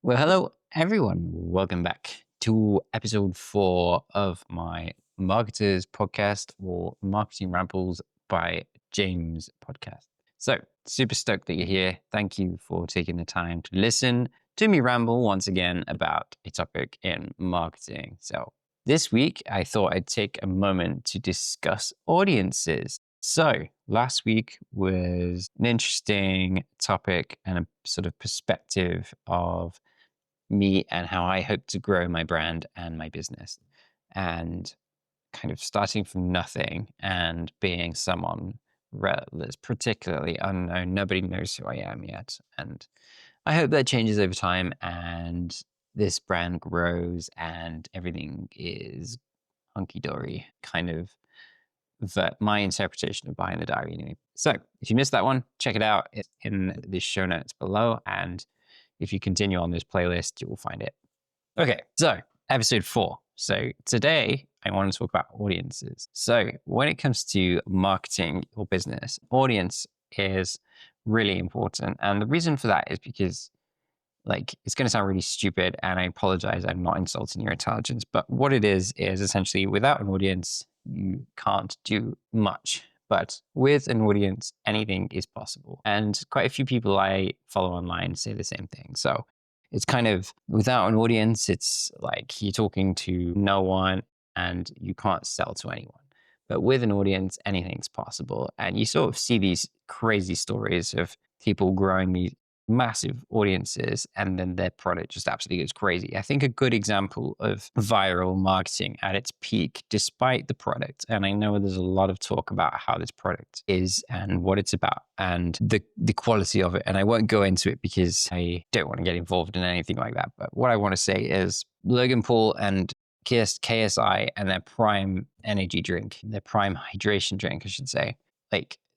Well, hello everyone. Welcome back to episode 4 of my Marketers podcast or Marketing Rambles by James podcast. So, super stoked that you're here. Thank you for taking the time to listen to me ramble once again about a topic in marketing. So, this week I thought I'd take a moment to discuss audiences. So, last week was an interesting topic and a sort of perspective of me and how I hope to grow my brand and my business. And kind of starting from nothing and being someone that's particularly unknown. Nobody knows who I am yet. And I hope that changes over time and this brand grows and everything is hunky dory, kind of my interpretation of Behind the Diary anyway. So if you missed that one, check it out. It's in the show notes below. And if you continue on this playlist, you will find it. Okay, so episode 4. So today I want to talk about audiences. So when it comes to marketing your business, audience is really important. And the reason for that is because it's going to sound really stupid and I apologize. I'm not insulting your intelligence, but what it is essentially without an audience, you can't do much. But with an audience, anything is possible. And quite a few people I follow online say the same thing. So it's kind of without an audience, it's like you're talking to no one and you can't sell to anyone. But with an audience, anything's possible. And you sort of see these crazy stories of people growing these massive audiences and then their product just absolutely goes crazy. I think a good example of viral marketing at its peak, despite the product, and I know there's a lot of talk about how this product is and what it's about and the quality of it. And I won't go into it because I don't want to get involved in anything like that. But what I want to say is Logan Paul and KSI and their prime energy drink, their prime hydration drink, I should say,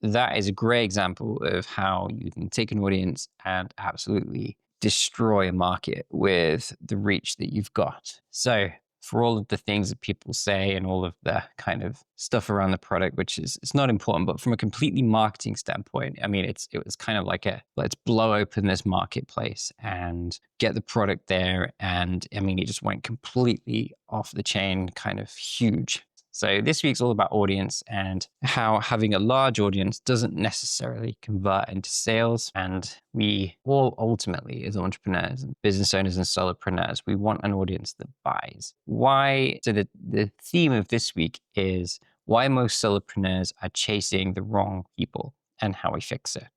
that is a great example of how you can take an audience and absolutely destroy a market with the reach that you've got. So for all of the things that people say and all of the kind of stuff around the product, which is it's not important, but from a completely marketing standpoint, I mean, it was kind of like let's blow open this marketplace and get the product there. And I mean, it just went completely off the chain, kind of huge. So this week's all about audience and how having a large audience doesn't necessarily convert into sales. And we all ultimately, as entrepreneurs and business owners and solopreneurs, we want an audience that buys. Why? So the theme of this week is why most solopreneurs are chasing the wrong people and how we fix it.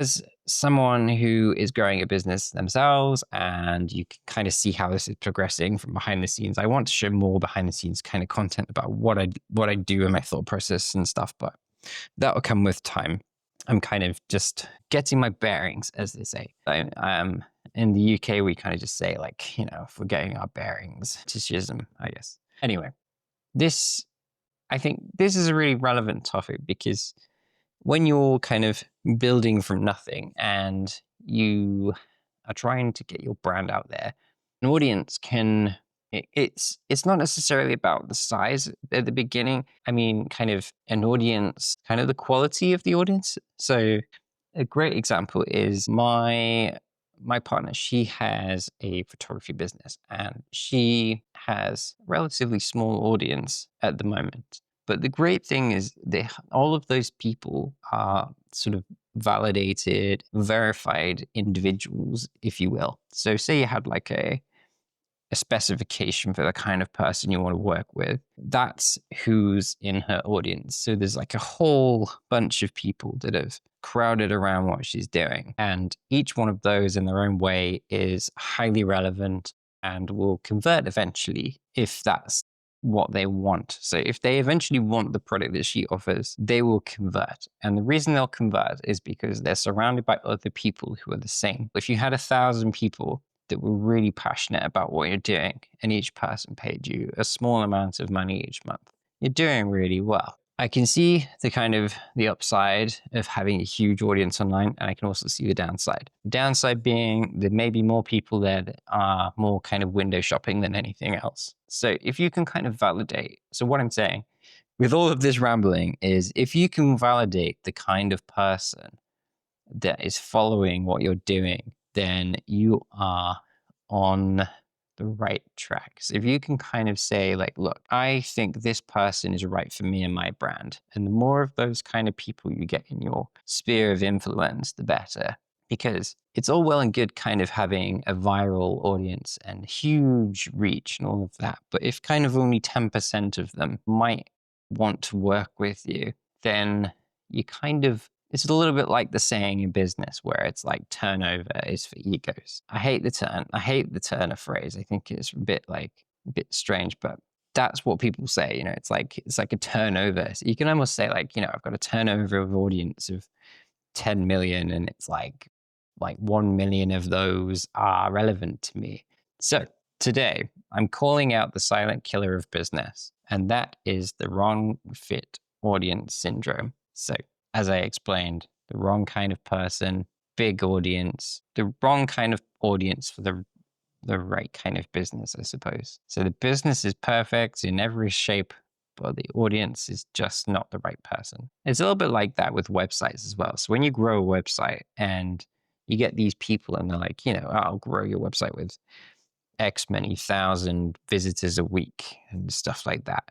As someone who is growing a business themselves and you can kind of see how this is progressing from behind the scenes, I want to show more behind the scenes kind of content about what I do and my thought process and stuff, but that will come with time. I'm kind of just getting my bearings, as they say. In the UK, we kind of just say if we're getting our bearings, schism, I guess. Anyway, I think this is a really relevant topic because when you're kind of building from nothing and you are trying to get your brand out there, an audience it's not necessarily about the size at the beginning. I mean, kind of an audience, kind of the quality of the audience. So a great example is my partner. She has a photography business and she has a relatively small audience at the moment. But the great thing is all of those people are sort of validated, verified individuals, if you will. So say you had like a specification for the kind of person you want to work with. That's who's in her audience. So there's like a whole bunch of people that have crowded around what she's doing. And each one of those in their own way is highly relevant and will convert eventually if that's what they want. So if they eventually want the product that she offers, they will convert. And the reason they'll convert is because they're surrounded by other people who are the same. If you had 1,000 people that were really passionate about what you're doing and each person paid you a small amount of money each month, you're doing really well. I can see the upside of having a huge audience online, and I can also see the downside. The downside being there may be more people there that are more kind of window shopping than anything else. So if you can kind of validate, so what I'm saying with all of this rambling is if you can validate the kind of person that is following what you're doing, then you are on the right track. So if you can kind of say like, look, I think this person is right for me and my brand. And the more of those kind of people you get in your sphere of influence, the better. Because it's all well and good kind of having a viral audience and huge reach and all of that. But if kind of only 10% of them might want to work with you, then you kind of, it's a little bit like the saying in business where it's like turnover is for egos. I hate the turner phrase. I think it's a bit strange, but that's what people say. It's like a turnover. So you can almost say like, I've got a turnover of audience of 10 million, and it's like 1 million of those are relevant to me. So today I'm calling out the silent killer of business, and that is the wrong fit audience syndrome. So as I explained, the wrong kind of person, big audience, the wrong kind of audience for the right kind of business, I suppose. So the business is perfect in every shape, but the audience is just not the right person. It's a little bit like that with websites as well. So when you grow a website and you get these people and they're like, I'll grow your website with X many thousand visitors a week and stuff like that.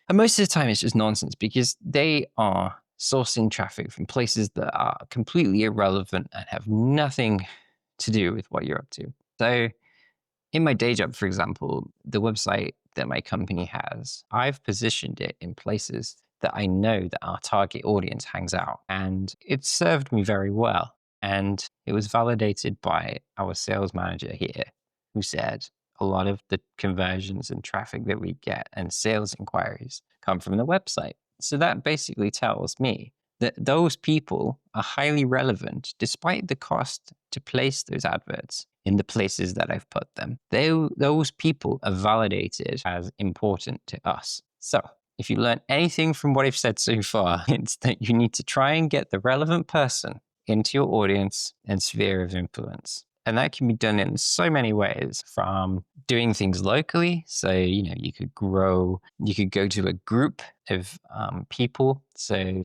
And most of the time it's just nonsense because they are sourcing traffic from places that are completely irrelevant and have nothing to do with what you're up to. So in my day job, for example, the website that my company has, I've positioned it in places that I know that our target audience hangs out. And it served me very well. And it was validated by our sales manager here, who said a lot of the conversions and traffic that we get and sales inquiries come from the website. So that basically tells me that those people are highly relevant despite the cost to place those adverts in the places that I've put them. Those people are validated as important to us. So if you learn anything from what I've said so far, it's that you need to try and get the relevant person into your audience and sphere of influence. And that can be done in so many ways, from doing things locally. So, you could go to a group of people. So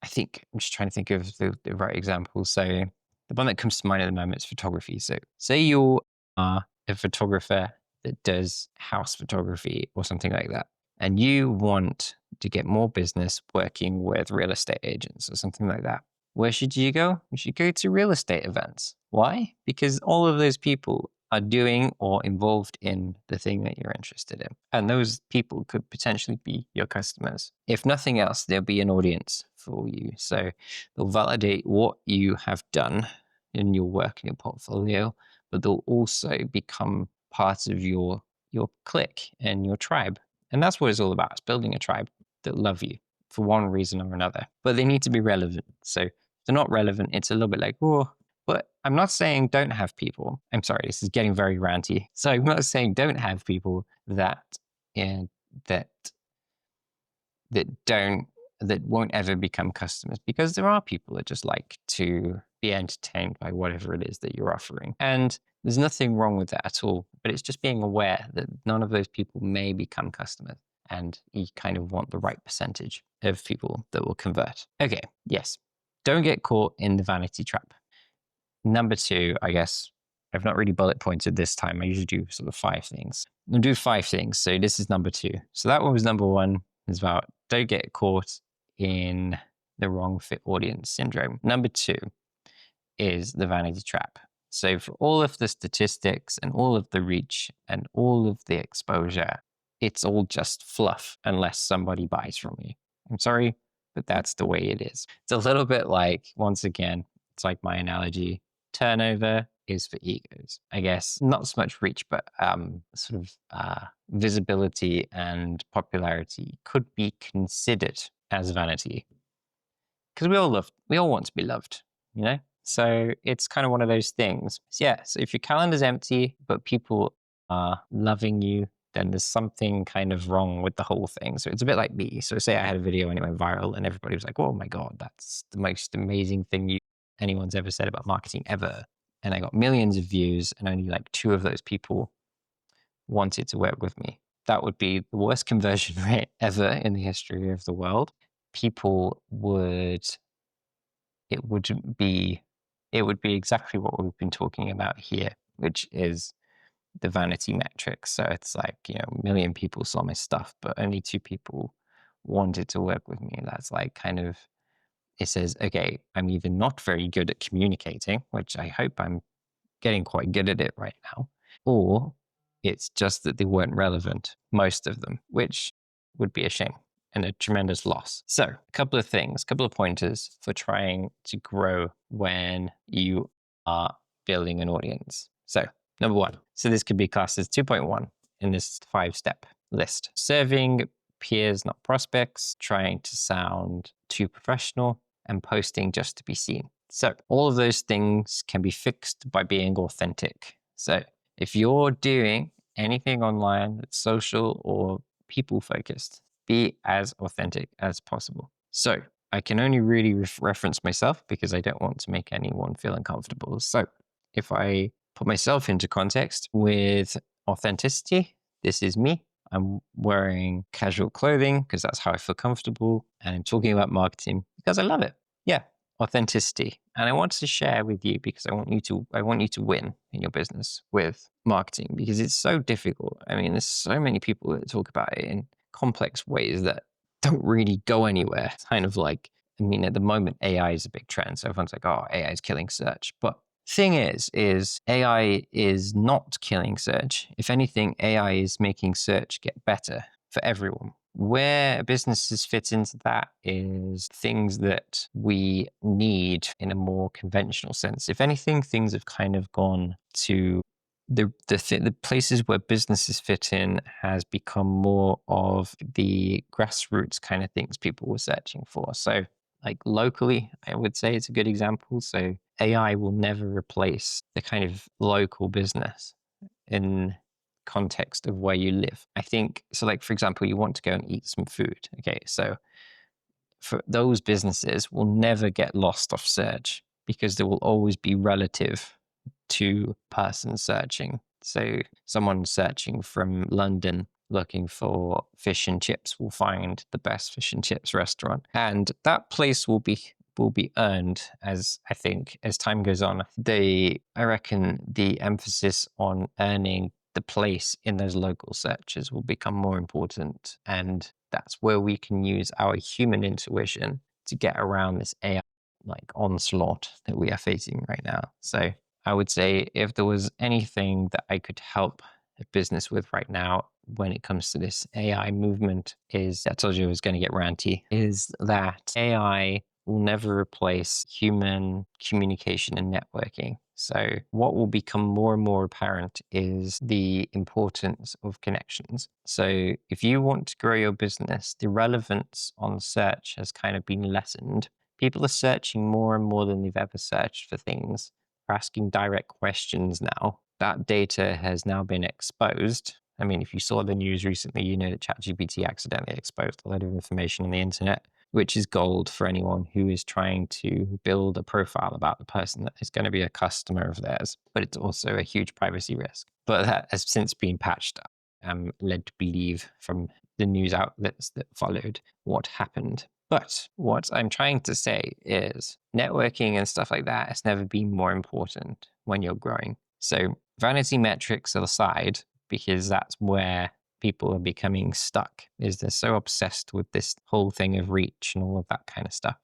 I think I'm just trying to think of the right example. So the one that comes to mind at the moment is photography. So say you are a photographer that does house photography or something like that, and you want to get more business working with real estate agents or something like that. Where should you go? You should go to real estate events. Why? Because all of those people are doing or involved in the thing that you're interested in. And those people could potentially be your customers. If nothing else, there'll be an audience for you. So they'll validate what you have done in your work and your portfolio, but they'll also become part of your clique and your tribe. And that's what it's all about. It's building a tribe that love you for one reason or another. But they need to be relevant. So if they're not relevant, it's a little bit like, oh, but I'm not saying don't have people. I'm sorry, this is getting very ranty. So I'm not saying don't have people that that won't ever become customers, because there are people that just like to be entertained by whatever it is that you're offering. And there's nothing wrong with that at all, but it's just being aware that none of those people may become customers, and you kind of want the right percentage of people that will convert. Okay, yes, don't get caught in the vanity trap. Number 2, I guess, I've not really bullet pointed this time. I usually do sort of 5 things. I'll do 5 things. So this is number 2. So that one was number 1. It's about don't get caught in the wrong fit audience syndrome. Number 2 is the vanity trap. So for all of the statistics and all of the reach and all of the exposure, it's all just fluff unless somebody buys from you. I'm sorry, but that's the way it is. It's a little bit like, once again, it's like my analogy, turnover is for egos. I guess not so much reach, but visibility and popularity could be considered as vanity. Because we all want to be loved, So it's kind of one of those things. So yeah, so if your calendar's empty, but people are loving you, then there's something kind of wrong with the whole thing. So it's a bit like me. So say I had a video and it went viral and everybody was like, oh my God, that's the most amazing thing anyone's ever said about marketing ever. And I got millions of views and only like 2 of those people wanted to work with me. That would be the worst conversion rate ever in the history of the world. It would be exactly what we've been talking about here, which is the vanity metrics. So it's like, a million people saw my stuff, but only 2 people wanted to work with me. That's like kind of, it says, okay, I'm either not very good at communicating, which I hope I'm getting quite good at it right now, or it's just that they weren't relevant, most of them, which would be a shame and a tremendous loss. So, a couple of things, a couple of pointers for trying to grow when you are building an audience. So, number 1, so this could be classed as 2.1 in this 5-step list. Serving peers, not prospects, trying to sound too professional, and posting just to be seen. So all of those things can be fixed by being authentic. So if you're doing anything online that's social or people focused, be as authentic as possible. So I can only really reference myself because I don't want to make anyone feel uncomfortable. So if I put myself into context with authenticity, this is me. I'm wearing casual clothing because that's how I feel comfortable. And I'm talking about marketing because I love it. Yeah, authenticity. And I want to share with you because I want you to win in your business with marketing because it's so difficult. I mean, there's so many people that talk about it in complex ways that don't really go anywhere. It's kind of like, I mean, at the moment, AI is a big trend. So everyone's like, oh, AI is killing search. But thing is AI is not killing search. If anything, AI is making search get better for everyone. Where businesses fit into that is things that we need in a more conventional sense. If anything, things have kind of gone to the places where businesses fit in has become more of the grassroots kind of things people were searching for. So like locally, I would say it's a good example. So AI will never replace the kind of local business in context of where you live. I think so. Like for example, you want to go and eat some food. Okay, so for those businesses will never get lost off search because they will always be relative to person searching. So someone searching from London looking for fish and chips will find the best fish and chips restaurant, and that place will be earned as I think as time goes on. I reckon the emphasis on earning the place in those local searches will become more important, and that's where we can use our human intuition to get around this AI like onslaught that we are facing right now. So I would say if there was anything that I could help a business with right now when it comes to this AI movement is, I told you I was going to get ranty, is that AI will never replace human communication and networking. So what will become more and more apparent is the importance of connections. So if you want to grow your business, the relevance on search has kind of been lessened. People are searching more and more than they've ever searched for things. They're asking direct questions now. That data has now been exposed. I mean, if you saw the news recently, you know that ChatGPT accidentally exposed a lot of information on the internet, which is gold for anyone who is trying to build a profile about the person that is going to be a customer of theirs. But it's also a huge privacy risk. But that has since been patched up. I'm led to believe from the news outlets that followed what happened. But what I'm trying to say is networking and stuff like that has never been more important when you're growing. So vanity metrics aside, because that's where people are becoming stuck, is they're so obsessed with this whole thing of reach and all of that kind of stuff.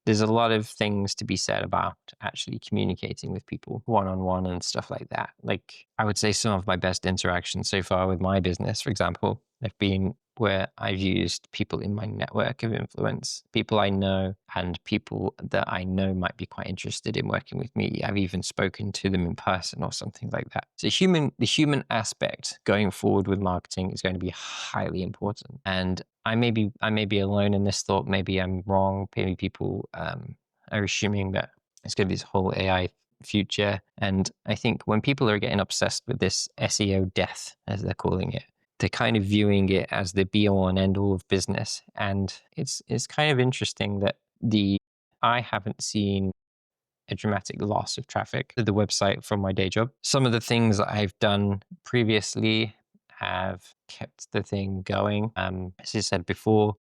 There's a lot of things to be said about actually communicating with people one-on-one and stuff like that. Like I would say some of my best interactions so far with my business, for example, have been where I've used people in my network of influence, people I know and people that I know might be quite interested in working with me. I've even spoken to them in person or something like that. So the human aspect going forward with marketing is going to be highly important. And I may be alone in this thought. Maybe I'm wrong. Maybe people are assuming that it's going to be this whole AI future. And I think when people are getting obsessed with this SEO death, as they're calling it, they're kind of viewing it as the be all and end all of business. And it's kind of interesting that I haven't seen a dramatic loss of traffic to the website from my day job. Some of the things that I've done previously have kept the thing going. As I said before,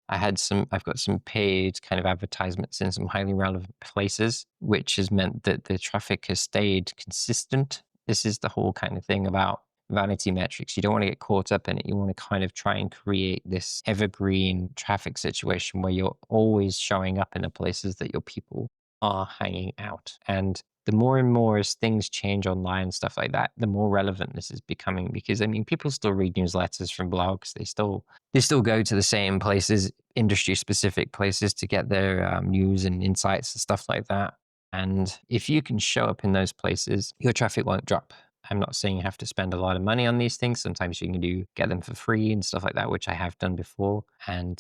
I've got some paid kind of advertisements in some highly relevant places, which has meant that the traffic has stayed consistent. This is the whole kind of thing about vanity metrics. You don't want to get caught up in it. You want to kind of try and create this evergreen traffic situation where you're always showing up in the places that your people are hanging out. And the more and more as things change online and stuff like that, the more relevant this is becoming, because I mean, people still read newsletters from blogs. They still go to the same places, industry specific places, to get their news and insights and stuff like that. And if you can show up in those places, your traffic won't drop. I'm not saying you have to spend a lot of money on these things. Sometimes you can get them for free and stuff like that, which I have done before. And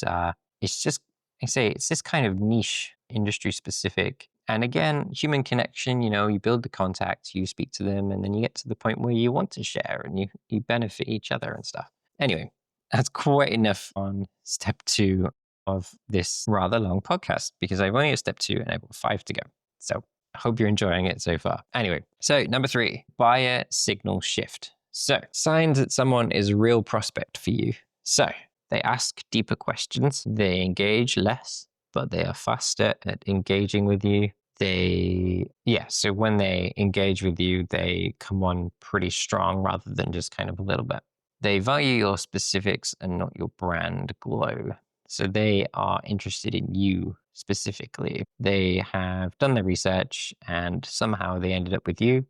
it's just, I say, it's this kind of niche, industry specific. And again, human connection, you build the contacts, you speak to them, and then you get to the point where you want to share and you benefit each other and stuff. Anyway, that's quite enough on step 2 of this rather long podcast, because I've only at step 2 and I've got 5 to go. So I hope you're enjoying it so far. Anyway, so number 3, buyer signal shift. So signs that someone is a real prospect for you. So they ask deeper questions, they engage less, but they are faster at engaging with you. So when they engage with you, they come on pretty strong rather than just kind of a little bit. They value your specifics and not your brand glow. So they are interested in you specifically. They have done their research and somehow they ended up with you,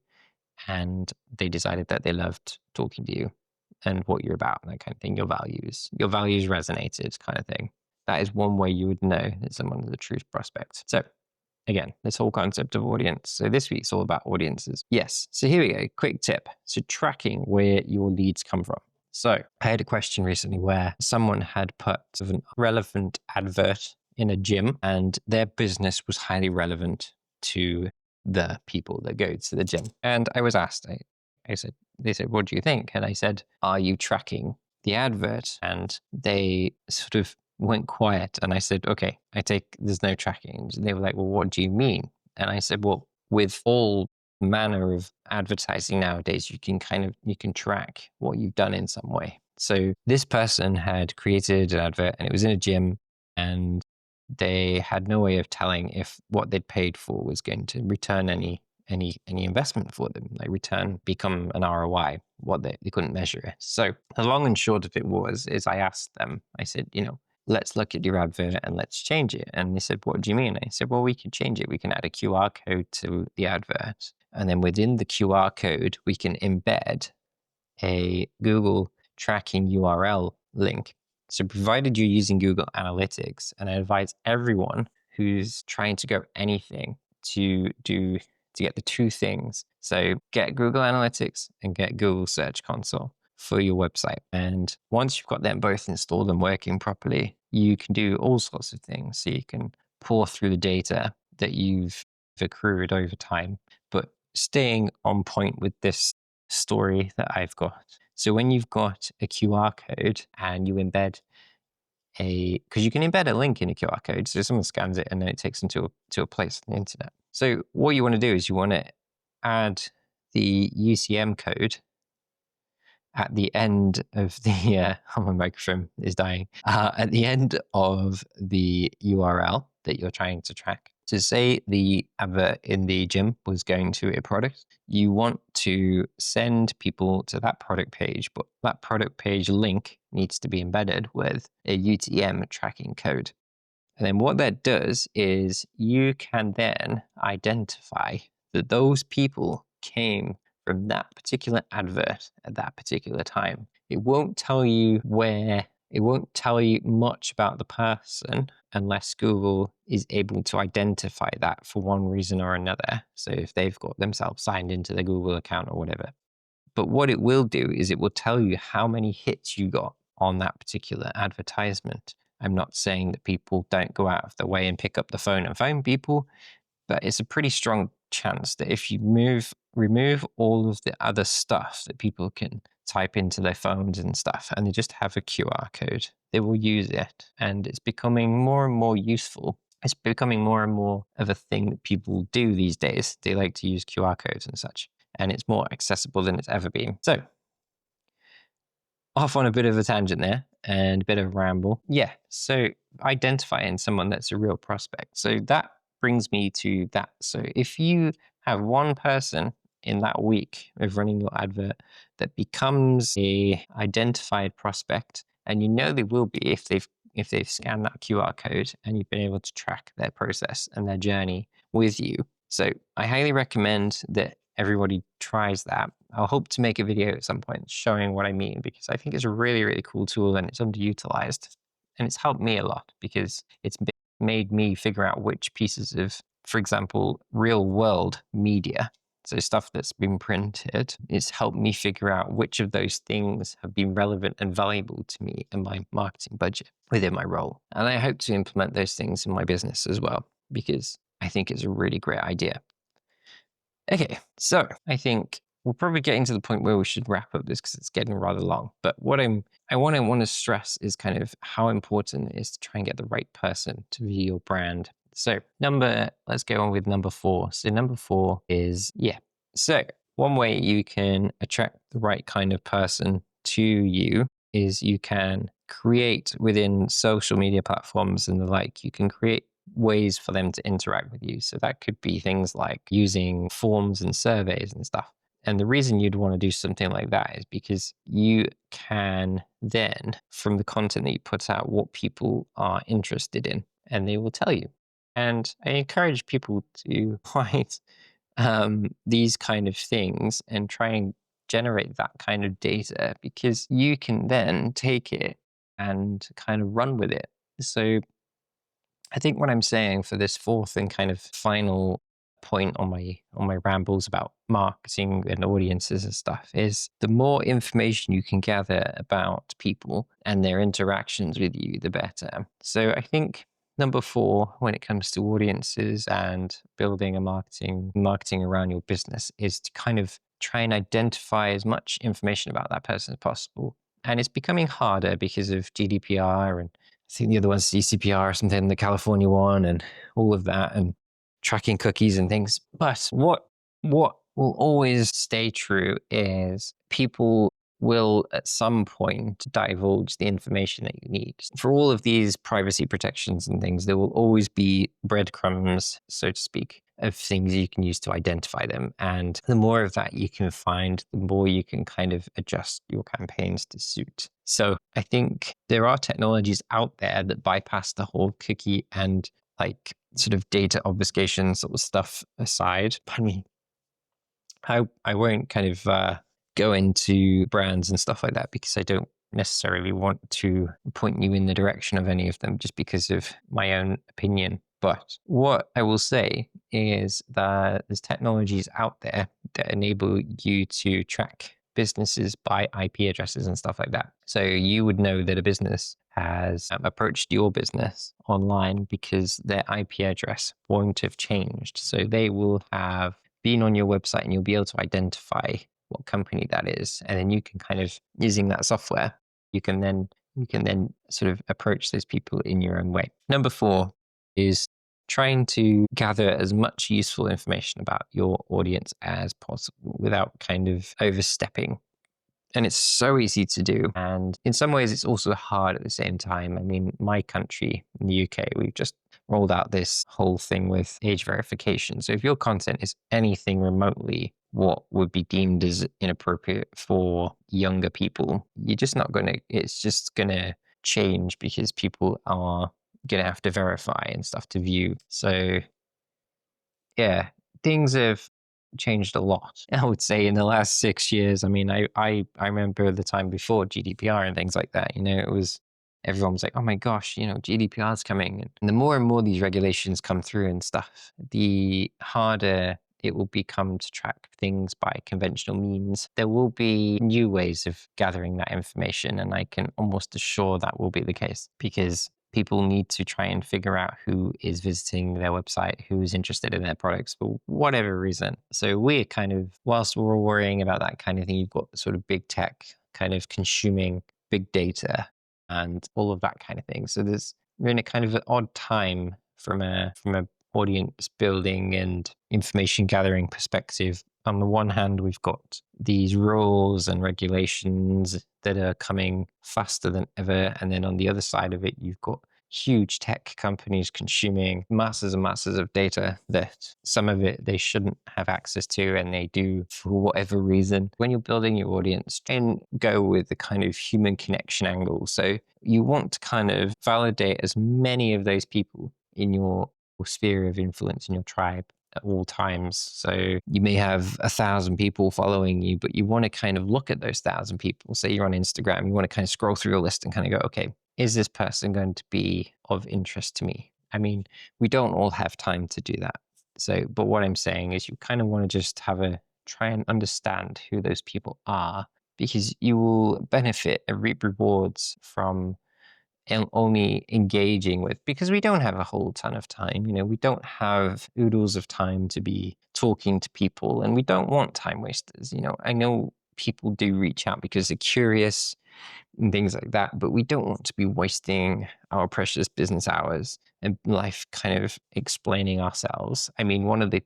and they decided that they loved talking to you and what you're about, that kind of thing. Your values resonated, kind of thing. That is one way you would know that someone is a true prospect. So again, this whole concept of audience. So this week's all about audiences. Yes. So here we go. Quick tip. So tracking where your leads come from. So I had a question recently where someone had put sort of an relevant advert in a gym, and their business was highly relevant to the people that go to the gym. And I was asked, they said, what do you think? And I said, are you tracking the advert? And they sort of went quiet, and I said, okay, there's no tracking. And they were like, well, what do you mean? And I said, well, with all manner of advertising nowadays, you can track what you've done in some way. So this person had created an advert, and it was in a gym, and they had no way of telling if what they'd paid for was going to return any investment for them, become an ROI. What they couldn't measure it. So the long and short of it is I asked them, I said, let's look at your advert and let's change it. And they said, what do you mean? I said, well, we can change it. We can add a QR code to the advert. And then within the QR code, we can embed a Google tracking URL link. So provided you're using Google Analytics, and I advise everyone who's trying to go anything to get the 2 things. So get Google Analytics and get Google Search Console for your website. And once you've got them both installed and working properly, you can do all sorts of things. So you can pour through the data that you've accrued over time, but staying on point with this story that I've got. So when you've got a QR code and you embed because you can embed a link in a QR code, so someone scans it and then it takes them to a place on the internet. So what you want to do is you want to add the UCM code at the end of the my microphone is dying. At the end of the URL that you're trying to track. To say the advert in the gym was going to a product, you want to send people to that product page, but that product page link needs to be embedded with a UTM tracking code. And then what that does is you can then identify that those people came from that particular advert at that particular time. It won't tell you where, it won't tell you much about the person unless Google is able to identify that for one reason or another. So if they've got themselves signed into their Google account or whatever. But what it will do is it will tell you how many hits you got on that particular advertisement. I'm not saying that people don't go out of their way and pick up the phone and phone people, but it's a pretty strong chance that if you remove all of the other stuff that people can type into their phones and stuff, and they just have a QR code, they will use it. And it's becoming more and more useful. It's becoming more and more of a thing that people do these days. They like to use QR codes and such, and it's more accessible than it's ever been. So off on a bit of a tangent there and a bit of a ramble. Yeah, so identifying someone that's a real prospect. So that brings me to that. So if you have one person in that week of running your advert that becomes a identified prospect, and you know they will be if they've scanned that QR code and you've been able to track their process and their journey with you. So I highly recommend that everybody tries that. I'll hope to make a video at some point showing what I mean, because I think it's a really, really cool tool and it's underutilized. And it's helped me a lot because it's made me figure out which pieces of, for example, real world media, so stuff that's been printed, it's helped me figure out which of those things have been relevant and valuable to me and my marketing budget within my role. And I hope to implement those things in my business as well, because I think it's a really great idea. Okay, so I think we're probably getting to the point where we should wrap up this because it's getting rather long. But what I want to stress is kind of how important it is to try and get the right person to view your brand. So let's go on with number 4. So number 4 is, So one way you can attract the right kind of person to you is you can create within social media platforms and the like, you can create ways for them to interact with you. So that could be things like using forms and surveys and stuff. And the reason you'd want to do something like that is because you can then, from the content that you put out, what people are interested in, and they will tell you. And I encourage people to write these kind of things and try and generate that kind of data, because you can then take it and kind of run with it. So I think what I'm saying for this 4th and kind of final point on my rambles about marketing and audiences and stuff is the more information you can gather about people and their interactions with you, the better. So I think number 4, when it comes to audiences and building a marketing around your business, is to kind of try and identify as much information about that person as possible. And it's becoming harder because of GDPR, and I think the other one's CCPR or something, the California one, and all of that, and tracking cookies and things. But what will always stay true is people will at some point divulge the information that you need. For all of these privacy protections and things, there will always be breadcrumbs, so to speak, of things you can use to identify them. And the more of that you can find, the more you can kind of adjust your campaigns to suit. So I think there are technologies out there that bypass the whole cookie and like sort of data obfuscation sort of stuff aside. I mean, I won't kind of go into brands and stuff like that because I don't necessarily want to point you in the direction of any of them just because of my own opinion. But what I will say is that there's technologies out there that enable you to track businesses by IP addresses and stuff like that. So you would know that a business has approached your business online because their IP address won't have changed. So they will have been on your website and you'll be able to identify what company that is. And then you can kind of, using that software, you can then sort of approach those people in your own way. Number 4 is trying to gather as much useful information about your audience as possible without kind of overstepping. And it's so easy to do. And in some ways, it's also hard at the same time. I mean, my country, in the UK, we've just rolled out this whole thing with age verification. So if your content is anything remotely what would be deemed as inappropriate for younger people, you're just not going to, it's just going to change because people are going to have to verify and stuff to view. So yeah, things have changed a lot, I would say, in the last 6 years. I mean, I remember the time before GDPR and things like that. You know, it was, everyone was like, oh my gosh, you know, GDPR is coming. And the more and more these regulations come through and stuff, the harder it will become to track things by conventional means. There will be new ways of gathering that information, and I can almost assure that will be the case because people need to try and figure out who is visiting their website, who is interested in their products for whatever reason. So we're kind of, whilst we're worrying about that kind of thing, you've got sort of big tech kind of consuming big data and all of that kind of thing. So we're in a kind of an odd time from a audience building and information gathering perspective. On the one hand, we've got these rules and regulations that are coming faster than ever. And then on the other side of it, you've got huge tech companies consuming masses and masses of data that some of it they shouldn't have access to, and they do for whatever reason. When you're building your audience, try and go with the kind of human connection angle. So you want to kind of validate as many of those people in your sphere of influence, in your tribe, at all times. So you may have 1,000 people following you, but you want to kind of look at those 1,000 people. Say you're on Instagram, you want to kind of scroll through your list and kind of go, okay, is this person going to be of interest to me? I mean, we don't all have time to do that. So, but what I'm saying is you kind of want to just try and understand who those people are, because you will benefit and reap rewards from only engaging with, because we don't have a whole ton of time. We don't have oodles of time to be talking to people, and we don't want time wasters. I know people do reach out because they're curious and things like that, but we don't want to be wasting our precious business hours and life kind of explaining ourselves. I mean, one of the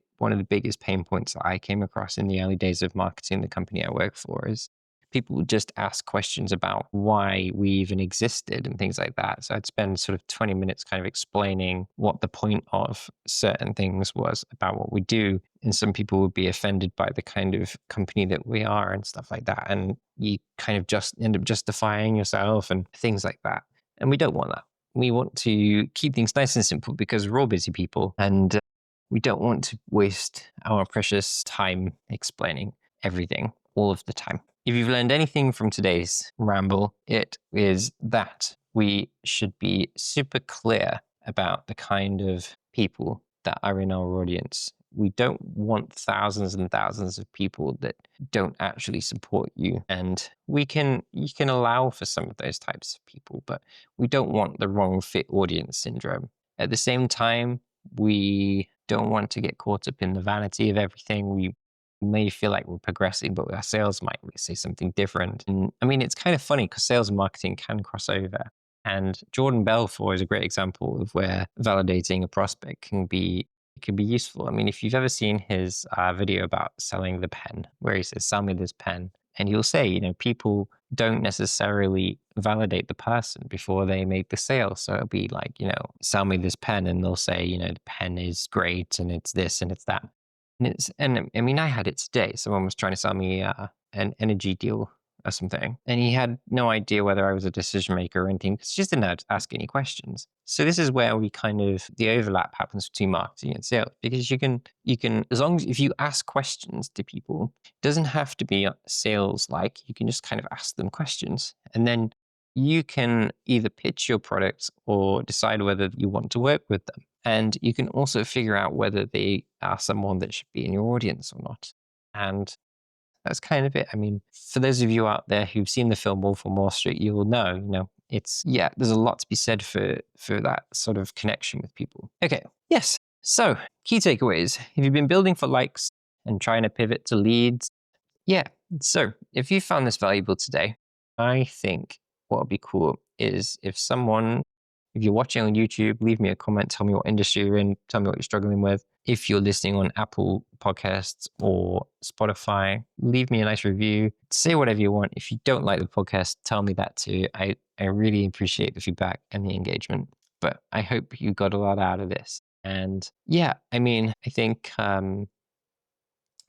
biggest pain points that I came across in the early days of marketing the company I work for is people would just ask questions about why we even existed and things like that. So I'd spend sort of 20 minutes kind of explaining what the point of certain things was about what we do. And some people would be offended by the kind of company that we are and stuff like that. And you kind of just end up justifying yourself and things like that. And we don't want that. We want to keep things nice and simple because we're all busy people, and we don't want to waste our precious time explaining everything all of the time. If you've learned anything from today's ramble, it is that we should be super clear about the kind of people that are in our audience. We don't want thousands and thousands of people that don't actually support you. And you can allow for some of those types of people, but we don't want the wrong fit audience syndrome. At the same time, we don't want to get caught up in the vanity of everything. We may feel like we're progressing, but our sales might say something different. And I mean, it's kind of funny because sales and marketing can cross over. And Jordan Belfort is a great example of where validating a prospect can be useful. I mean, if you've ever seen his video about selling the pen, where he says, "Sell me this pen," and he'll say, people don't necessarily validate the person before they make the sale. So it'll be like, "Sell me this pen," and they'll say, "The pen is great and it's this and it's that." And I mean, I had it today. Someone was trying to sell me an energy deal or something, and he had no idea whether I was a decision maker or anything, because he just didn't ask any questions. So this is where the overlap happens between marketing and sales, because you can, as long as if you ask questions to people, it doesn't have to be sales like. You can just kind of ask them questions, and then you can either pitch your products or decide whether you want to work with them. And you can also figure out whether they are someone that should be in your audience or not. And that's kind of it. I mean, for those of you out there who've seen the film Wolf on Wall Street, you will know, there's a lot to be said for that sort of connection with people. Okay, yes. So key takeaways. Have you been building for likes and trying to pivot to leads? Yeah. So if you found this valuable today, I think what would be cool is if you're watching on YouTube, leave me a comment, tell me what industry you're in, tell me what you're struggling with. If you're listening on Apple Podcasts or Spotify, leave me a nice review. Say whatever you want. If you don't like the podcast, tell me that too. I really appreciate the feedback and the engagement, but I hope you got a lot out of this. And yeah, I mean, I think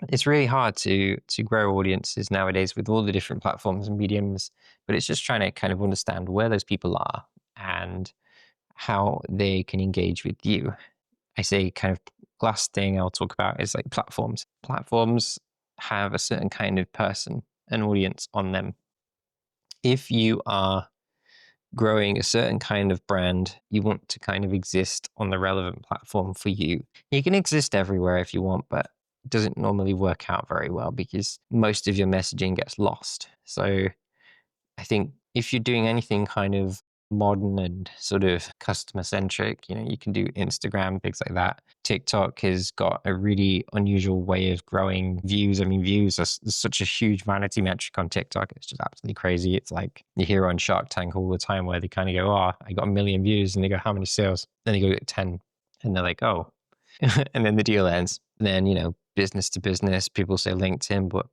it's really hard to grow audiences nowadays with all the different platforms and mediums, but it's just trying to kind of understand where those people are and how they can engage with you. I say kind of last thing I'll talk about is like platforms. Platforms have a certain kind of person, an audience on them. If you are growing a certain kind of brand, you want to kind of exist on the relevant platform for you. You can exist everywhere if you want, but it doesn't normally work out very well because most of your messaging gets lost. So I think if you're doing anything kind of modern and sort of customer centric, you can do Instagram, things like that. TikTok has got a really unusual way of growing views. I mean, views are such a huge vanity metric on TikTok. It's just absolutely crazy. It's like you hear on Shark Tank all the time where they kind of go, "Oh, I got 1 million views," and they go, "How many sales?" Then they go, 10. And they're like, "Oh," and then the deal ends. And then, business to business, people say LinkedIn, but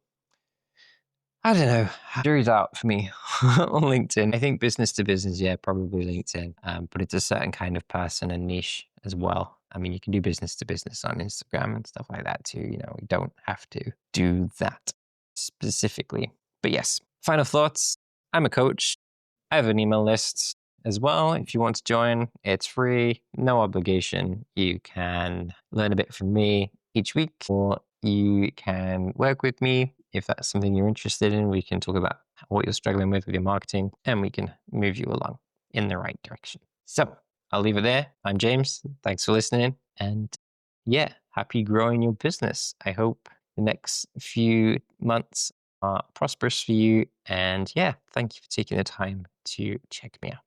I don't know. Jury's out for me on LinkedIn. I think business to business, yeah, probably LinkedIn. But it's a certain kind of person and niche as well. I mean, you can do business to business on Instagram and stuff like that too. You don't have to do that specifically. But yes, final thoughts. I'm a coach. I have an email list as well. If you want to join, it's free, no obligation. You can learn a bit from me each week, or you can work with me if that's something you're interested in. We can talk about what you're struggling with your marketing, and we can move you along in the right direction. So I'll leave it there. I'm James. Thanks for listening. And yeah, happy growing your business. I hope the next few months are prosperous for you. And yeah, thank you for taking the time to check me out.